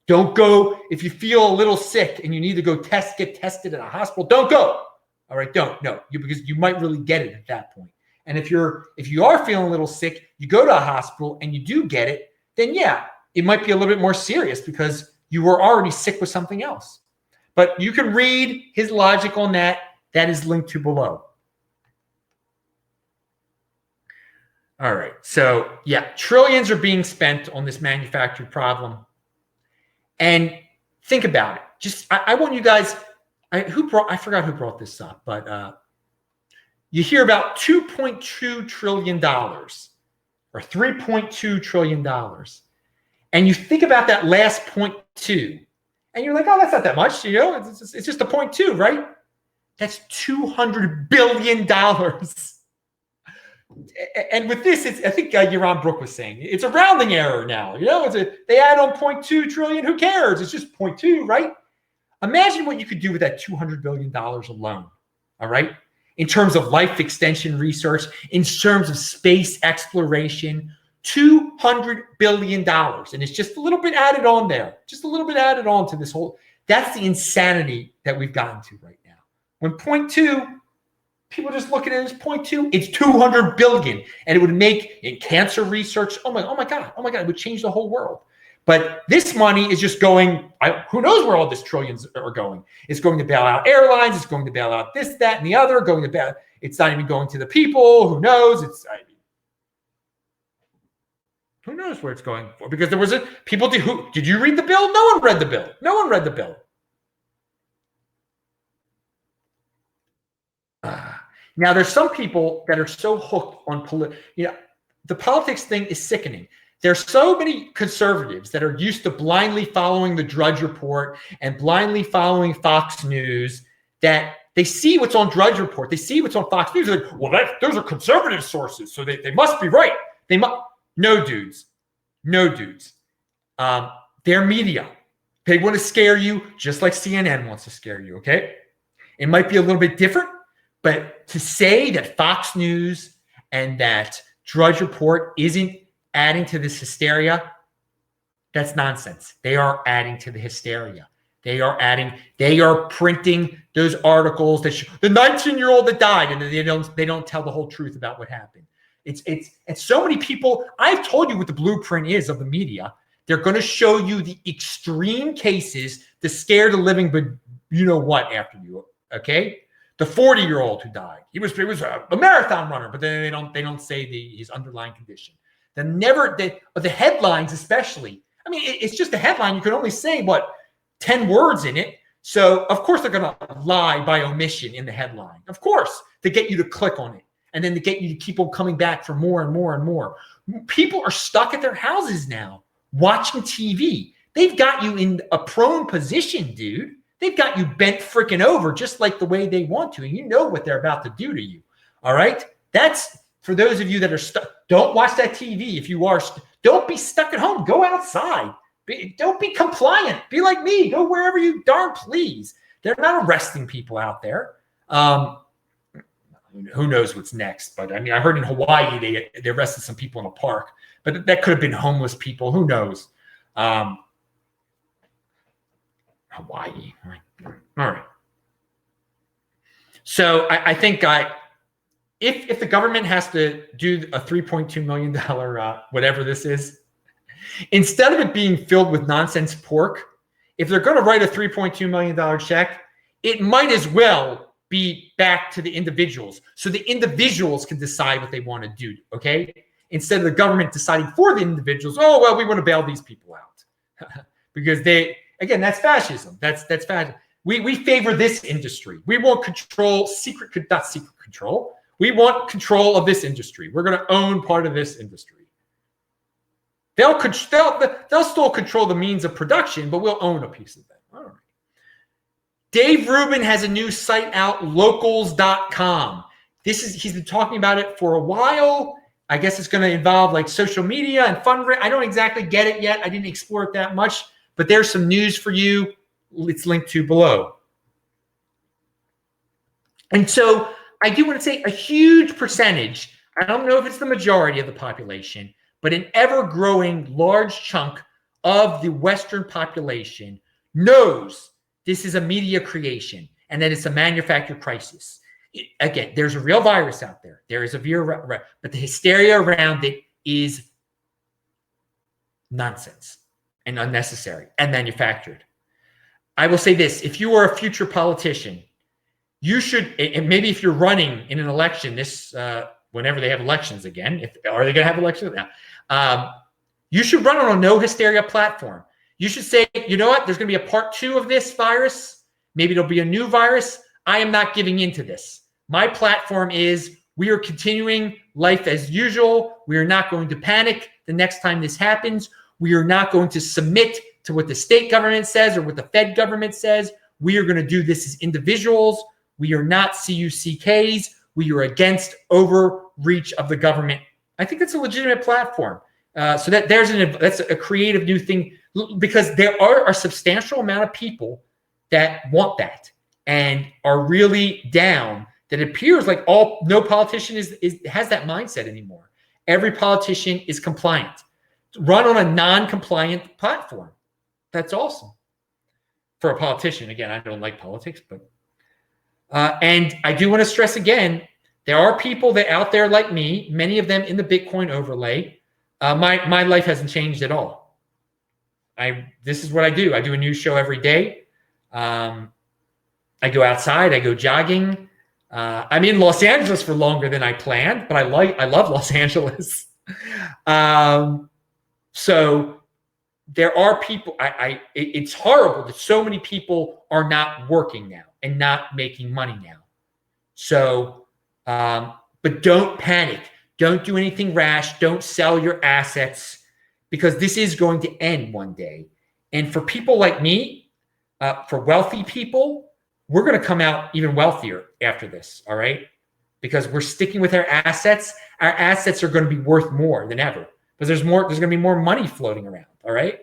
Don't go, if you feel a little sick and you need to go get tested at a hospital, don't go. All right, because you might really get it at that point. And if you are feeling a little sick, you go to a hospital and you do get it, then yeah, it might be a little bit more serious because you were already sick with something else. But you can read his logic on that. That is linked to below. All right, so yeah, trillions are being spent on this manufactured problem. And think about it. I want you guys, I forgot who brought this up, but you hear about $2.2 trillion or $3.2 trillion. And you think about that last 0.2, and you're like, oh, that's not that much, it's just a 0.2, right? That's $200 billion. And with this, I think Yaron Brook was saying, it's a rounding error now. They add on 0.2 trillion. Who cares? It's just 0.2, right? Imagine what you could do with that $200 billion alone, all right? In terms of life extension research, in terms of space exploration, $200 billion. And it's just a little bit added on there, just a little bit added on to this whole. That's the insanity that we've gotten to right now. When point two, people just looking at it as point two, it's 200 billion. And it would make in cancer research, oh my God, it would change the whole world. But this money is just going, who knows where all this trillions are going. It's going to bail out airlines. It's going to bail out this, that, and the other. It's not even going to the people. Who knows? Who knows where it's going for? Because there was did you read the bill? No one read the bill. No one read the bill. Now, there's some people that are so hooked on the politics thing is sickening. There's so many conservatives that are used to blindly following the Drudge Report and blindly following Fox News that they see what's on Drudge Report. They see what's on Fox News. They're like, well, those are conservative sources, so they must be right. No, dudes. They're media. They want to scare you just like CNN wants to scare you, okay? It might be a little bit different, but to say that Fox News and that Drudge Report isn't adding to this hysteria, that's nonsense. They are adding to the hysteria. They are printing those articles that the 19-year-old that died, and they don't tell the whole truth about what happened. It's so many people. I've told you what the blueprint is of the media. They're going to show you the extreme cases to scare the living, but you know what after you, okay? The 40-year-old who died. He was a marathon runner, but then they don't say his underlying condition. The headlines especially. I mean, it's just a headline. You can only say 10 words in it. So of course they're going to lie by omission in the headline. Of course, to get you to click on it. And then to get you to keep on coming back for more and more and more. People are stuck at their houses now watching TV. They've got you in a prone position, dude. They've got you bent freaking over just like the way they want to. And you know what they're about to do to you. All right? That's for those of you that are stuck. Don't watch that TV. If you are, don't be stuck at home. Go outside. Don't be compliant. Be like me. Go wherever you darn please. They're not arresting people out there. Who knows what's next? But I mean, I heard in Hawaii they arrested some people in a park, but that could have been homeless people. Who knows? Hawaii. All right. So I think if the government has to do a $3.2 million whatever this is, instead of it being filled with nonsense pork, if they're going to write a $3.2 million check, it might as well be back to the individuals, so the individuals can decide what they want to do, okay? Instead of the government deciding for the individuals, oh, well, we want to bail these people out. Because that's fascism. That's fascism. We favor this industry. We want not secret control. We want control of this industry. We're going to own part of this industry. They'll still control the means of production, but we'll own a piece of them. All right. Dave Rubin has a new site out, locals.com. He's been talking about it for a while. I guess it's going to involve like social media and fundraising. I don't exactly get it yet. I didn't explore it that much, but there's some news for you. It's linked to below. And so I do want to say a huge percentage, I don't know if it's the majority of the population, but an ever-growing large chunk of the Western population knows this is a media creation and that it's a manufactured crisis. Again, there's a real virus out there. There is but the hysteria around it is nonsense and unnecessary and manufactured. I will say this: if you are a future politician, you should, and maybe if you're running in an election, whenever they have elections again, are they going to have elections now? You should run on a no hysteria platform. You should say, you know what? There's going to be a part 2 of this virus. Maybe it'll be a new virus. I am not giving into this. My platform is we are continuing life as usual. We are not going to panic the next time this happens. We are not going to submit to what the state government says or what the Fed government says. We are going to do this as individuals. We are not CUCKs. We are against overreach of the government. I think that's a legitimate platform. So that's a creative new thing, because there are a substantial amount of people that want that and are really down. That it appears like no politician has that mindset anymore. Every politician is compliant. Run on a non-compliant platform. That's awesome. for a politician. Again, I don't like politics, but and I do want to stress again, there are people that out there like me, many of them in the Bitcoin overlay. My life hasn't changed at all. This is what I do. I do a news show every day. I go outside. I go jogging. I'm in Los Angeles for longer than I planned, but I love Los Angeles. So there are people. It's horrible that so many people are not working now and not making money now. So, but don't panic. Don't do anything rash. Don't sell your assets because this is going to end one day. And for people like me, for wealthy people, we're going to come out even wealthier after this. All right. Because we're sticking with our assets. Our assets are going to be worth more than ever because there's going to be more money floating around. All right.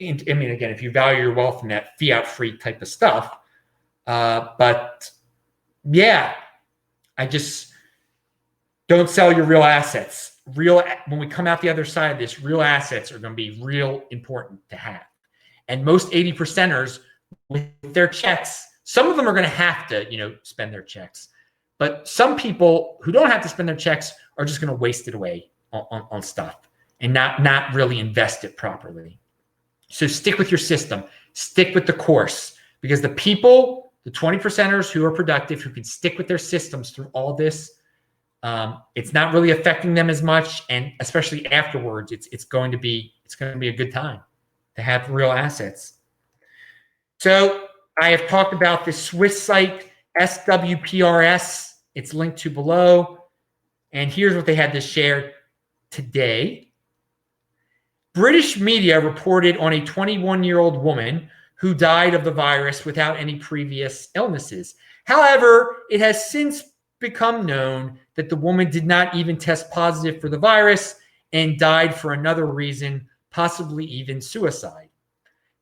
And, I mean, again, if you value your wealth in that fiat free type of stuff. But yeah, I just don't sell your real assets. When we come out the other side of this, real assets are going to be real important to have. And most 80%ers with their checks, some of them are going to have to, spend their checks. But some people who don't have to spend their checks are just going to waste it away on stuff and not really invest it properly. So stick with your system. Stick with the course because the 20%ers who are productive, who can stick with their systems through all this, it's not really affecting them as much. And especially afterwards, it's going to be a good time to have real assets. So I have talked about this Swiss site, SWPRS. It's linked to below. And here's what they had to share today. British media reported on a 21-year-old woman who died of the virus without any previous illnesses. However, it has since become known that the woman did not even test positive for the virus and died for another reason, possibly even suicide.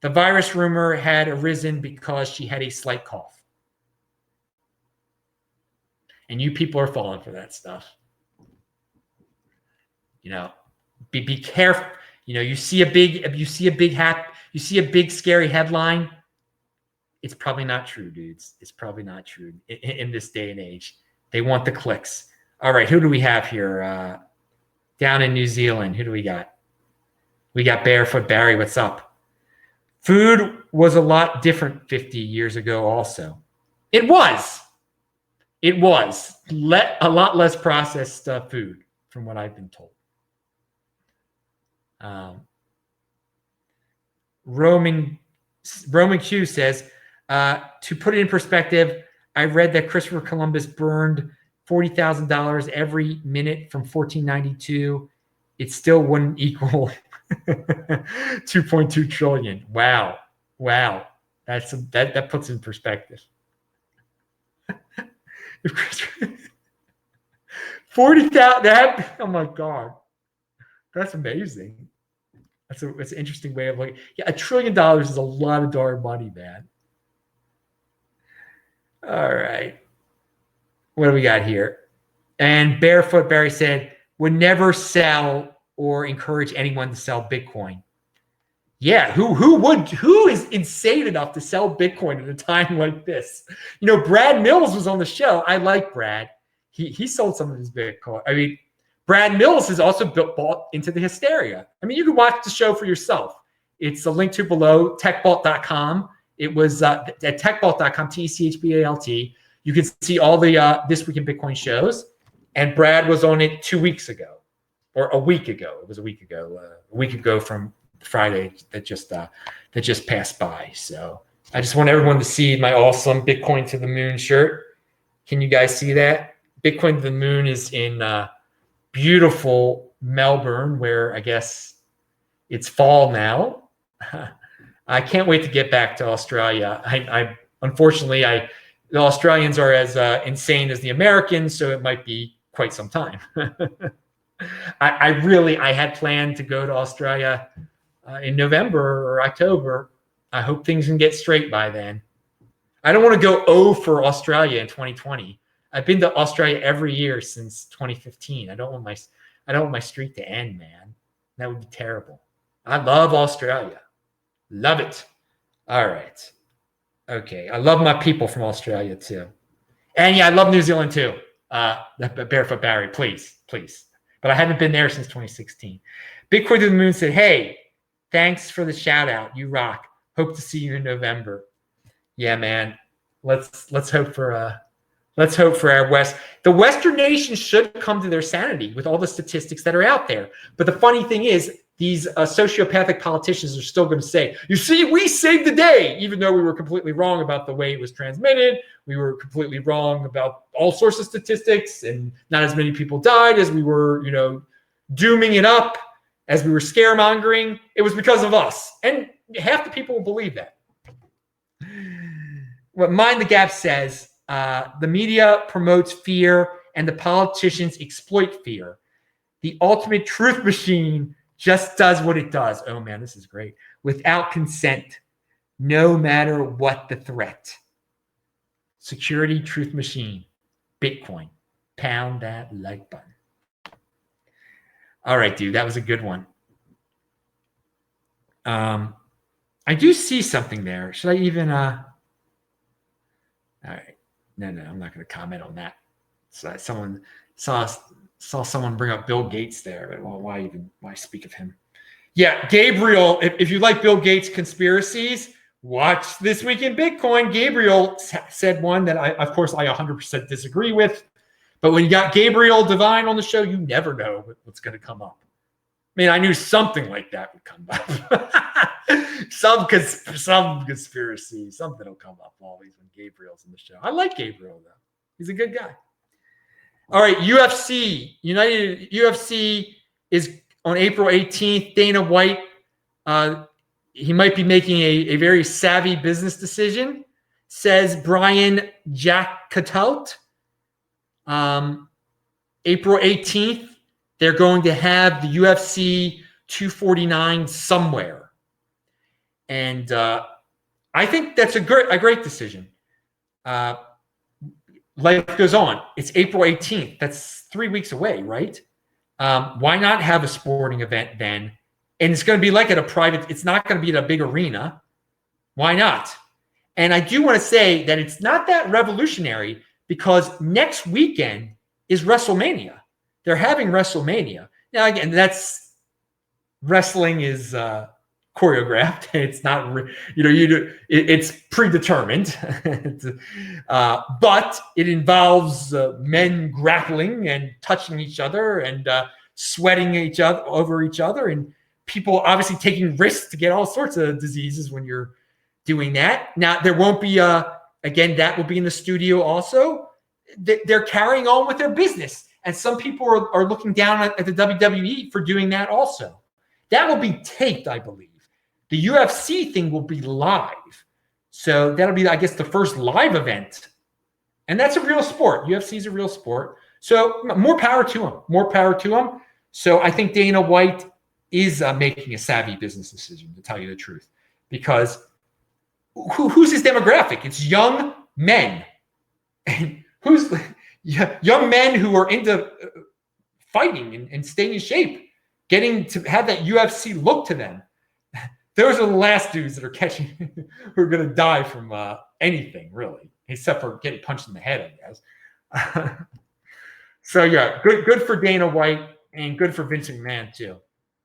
The virus rumor had arisen because she had a slight cough. And you people are falling for that stuff. Be careful. You see a big scary headline. It's probably not true, dudes. It's probably not true in this day and age. They want the clicks. All right, who do we have here? Down in New Zealand, who do we got? We got Barefoot Barry. What's up? Food was a lot different 50 years ago also. It was. A lot less processed food from what I've been told. Roman Q says, to put it in perspective, I read that Christopher Columbus burned $40,000 every minute from 1492. It still wouldn't equal 2.2 trillion. Wow. That puts it in perspective. 40,000. Oh my God. That's amazing. That's an interesting way of looking. Yeah, $1 trillion is a lot of darn money, man. All right. What do we got here? And Barefoot Barry said, would never sell or encourage anyone to sell Bitcoin. Yeah, who is insane enough to sell Bitcoin at a time like this? Brad Mills was on the show. I like Brad. He sold some of his Bitcoin. I mean, Brad Mills has also bought into the hysteria. I mean, you can watch the show for yourself. It's a link to below, techbalt.com. It was at techbalt.com, TECHBALT. You can see all the This Week in Bitcoin shows. And Brad was on it 2 weeks ago, or a week ago. It was a week ago from Friday that just passed by. So I just want everyone to see my awesome Bitcoin to the Moon shirt. Can you guys see that? Bitcoin to the Moon is in beautiful Melbourne, where I guess it's fall now. I can't wait to get back to Australia. Unfortunately, the Australians are as insane as the Americans, so it might be quite some time. I had planned to go to Australia in November or October. I hope things can get straight by then. I don't want to go for Australia in 2020. I've been to Australia every year since 2015. I don't want my streak to end, man. That would be terrible. I love Australia. Love it. All right. Okay. I love my people from Australia too. And yeah, I love New Zealand too. Barefoot Barry, please, please. But I haven't been there since 2016. Bitcoin to the Moon said, hey, thanks for the shout out. You rock. Hope to see you in November. Yeah, man. Let's hope for our West. The Western nations should come to their sanity with all the statistics that are out there. But the funny thing is, these sociopathic politicians are still going to say, you see, we saved the day, even though we were completely wrong about the way it was transmitted. We were completely wrong about all sorts of statistics, and not as many people died as we were, dooming it up, as we were scaremongering. It was because of us. And half the people will believe that. What Mind the Gap says, the media promotes fear and the politicians exploit fear. The ultimate truth machine just does what it does. Oh man, this is great. Without consent, no matter what the threat. Security truth machine, Bitcoin. Pound that like button. All right, dude, that was a good one. I do see something there. Should I even all right. No, I'm not going to comment on that. So someone saw someone bring up Bill Gates there, but well, why speak of him? Yeah, Gabriel, if you like Bill Gates conspiracies, watch This Week in Bitcoin. Gabriel said one that of course I 100% disagree with. But when you got Gabriel Divine on the show, you never know what's going to come up. I mean, I knew something like that would come up. some conspiracy, something will come up always when Gabriel's on the show. I like Gabriel though; he's a good guy. All right, UFC is on April 18th. Dana White, he might be making a very savvy business decision, says Brian Jackcatout. April 18th, they're going to have the UFC 249 somewhere. And I think that's a great decision. Life goes on. It's April 18th. That's 3 weeks away, right? Why not have a sporting event then? And it's going to be like at a private, it's not going to be at a big arena. Why not? And I do want to say that it's not that revolutionary because next weekend is WrestleMania. They're having WrestleMania. Now, again, wrestling is choreographed. It's not, it's predetermined. But it involves men grappling and touching each other and sweating over each other, and people obviously taking risks to get all sorts of diseases when you're doing that. Now, there won't be again, that will be in the studio also. They're carrying on with their business. And some people are looking down at the WWE for doing that also. That will be taped, I believe. The UFC thing will be live. So that'll be, I guess, the first live event. And that's a real sport. UFC is a real sport. So more power to them. More power to them. So I think Dana White is making a savvy business decision, to tell you the truth. Because who's his demographic? It's young men. And who's young men who are into fighting and staying in shape, getting to have that UFC look to them. Those are the last dudes that are who are going to die from anything, really, except for getting punched in the head, I guess. So, yeah, good for Dana White and good for Vince McMahon, too.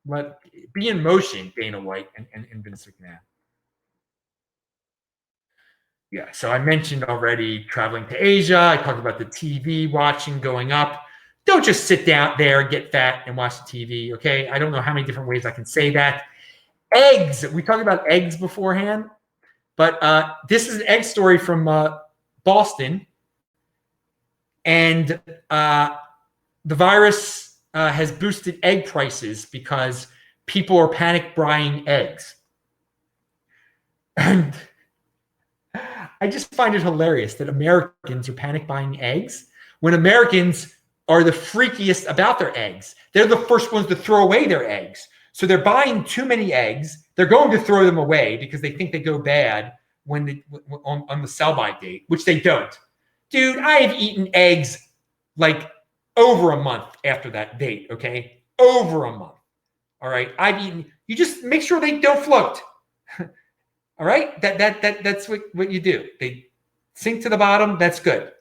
But be in motion, Dana White and Vince McMahon. Yeah, so I mentioned already traveling to Asia. I talked about the TV watching going up. Don't just sit down there, get fat, and watch the TV, okay? I don't know how many different ways I can say that. Eggs. We talked about eggs beforehand, but this is an egg story from Boston. And the virus has boosted egg prices because people are panic buying eggs. And I just find it hilarious that Americans are panic buying eggs when Americans are the freakiest about their eggs. They're the first ones to throw away their eggs. So they're buying too many eggs. They're going to throw them away because they think they go bad on the sell-by date, which they don't. Dude, I have eaten eggs like over a month after that date, okay? Over a month. All right? You just make sure they don't float. All right, that's what you do. They sink to the bottom. That's good,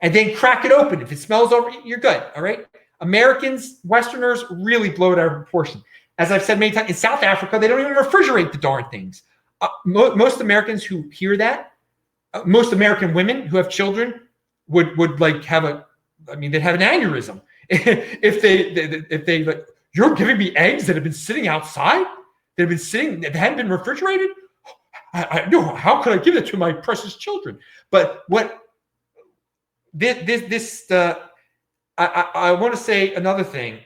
and then crack it open. If it smells over, you're good. All right. Americans, Westerners, really blow it out of proportion. As I've said many times, in South Africa, they don't even refrigerate the darn things. Most Americans who hear that, most American women who have children would like they'd have an aneurysm if they like, you're giving me eggs that have been sitting outside, that hadn't been refrigerated. I know, how could I give it to my precious children? But what I want to say another thing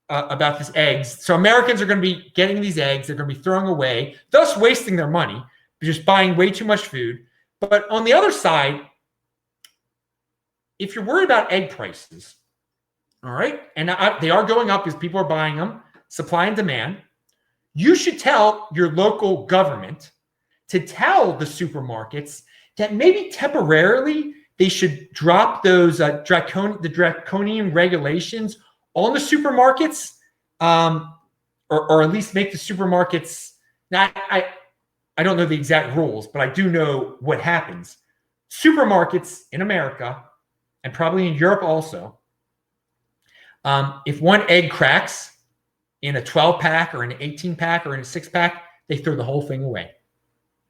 about these eggs. So Americans are going to be getting these eggs. They're going to be throwing away, thus wasting their money, just buying way too much food. But on the other side, if you're worried about egg prices, all right, and they are going up because people are buying them, supply and demand, you should tell your local government to tell the supermarkets that maybe temporarily they should drop those draconian regulations on the supermarkets, or at least make the supermarkets. Now, I don't know the exact rules, but I do know what happens. Supermarkets in America, and probably in Europe also, if one egg cracks in a 12-pack or an 18-pack or in a 6-pack, they throw the whole thing away.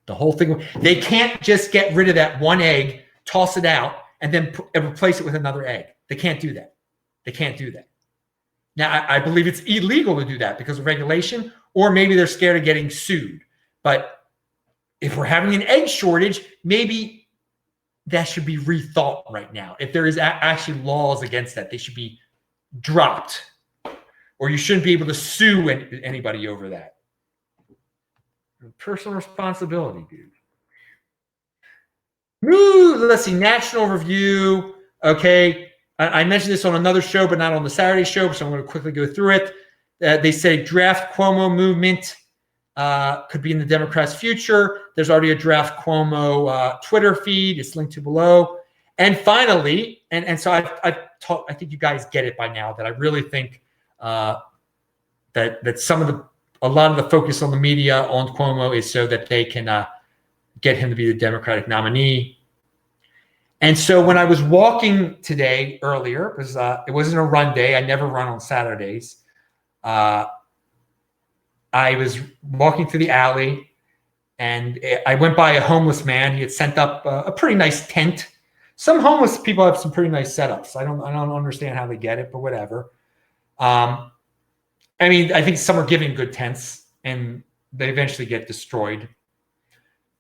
The whole thing. They can't just get rid of that one egg, toss it out, and then replace it with another egg. They can't do that. They can't do that. Now, I believe it's illegal to do that because of regulation, or maybe they're scared of getting sued. But if we're having an egg shortage, maybe that should be rethought right now. If there is actually laws against that, they should be dropped, or you shouldn't be able to sue anybody over that. Personal responsibility, dude. Ooh, let's see. National Review. Okay. I mentioned this on another show, but not on the Saturday show, so I'm going to quickly go through it. They say draft Cuomo movement could be in the Democrats' future. There's already a draft Cuomo Twitter feed. It's linked to below. And finally, and so I've taught, I think you guys get it by now, that I really think that a lot of the focus on the media on Cuomo is so that they can get him to be the Democratic nominee. And so when I was walking today earlier, because it wasn't a run day, I never run on Saturdays. I was walking through the alley, and I went by a homeless man. He had sent up a pretty nice tent. Some homeless people have some pretty nice setups. I don't understand how they get it, but whatever. I mean, I think some are giving good tents, and they eventually get destroyed.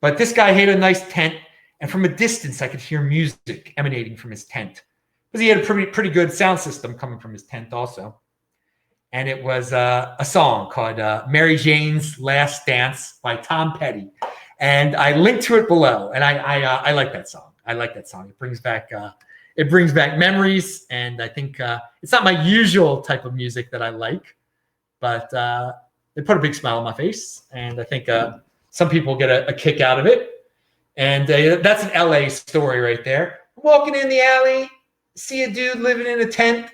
But this guy had a nice tent, and from a distance, I could hear music emanating from his tent, because he had a pretty good sound system coming from his tent also. And it was a song called Mary Jane's Last Dance by Tom Petty. And I linked to it below, and I like that song. I like that song. It brings back memories, and I think it's not my usual type of music that I like, but it put a big smile on my face, and I think some people get a kick out of it. And that's an LA story right there. Walking in the alley, see a dude living in a tent,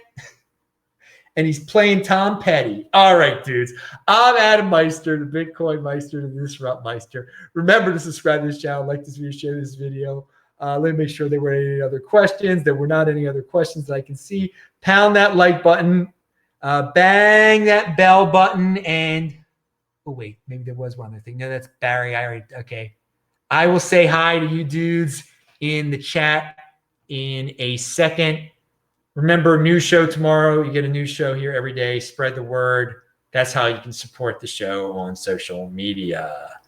and he's playing Tom Petty. All right, dudes. I'm Adam Meister, the Bitcoin Meister, the Disrupt Meister. Remember to subscribe to this channel, like this video, share this video. Let me make sure there were any other questions. There were not any other questions that I can see. Pound that like button. Bang that bell button. And, oh, wait, maybe there was one other thing. No, that's Barry. Okay. I will say hi to you dudes in the chat in a second. Remember, new show tomorrow. You get a new show here every day. Spread the word. That's how you can support the show on social media.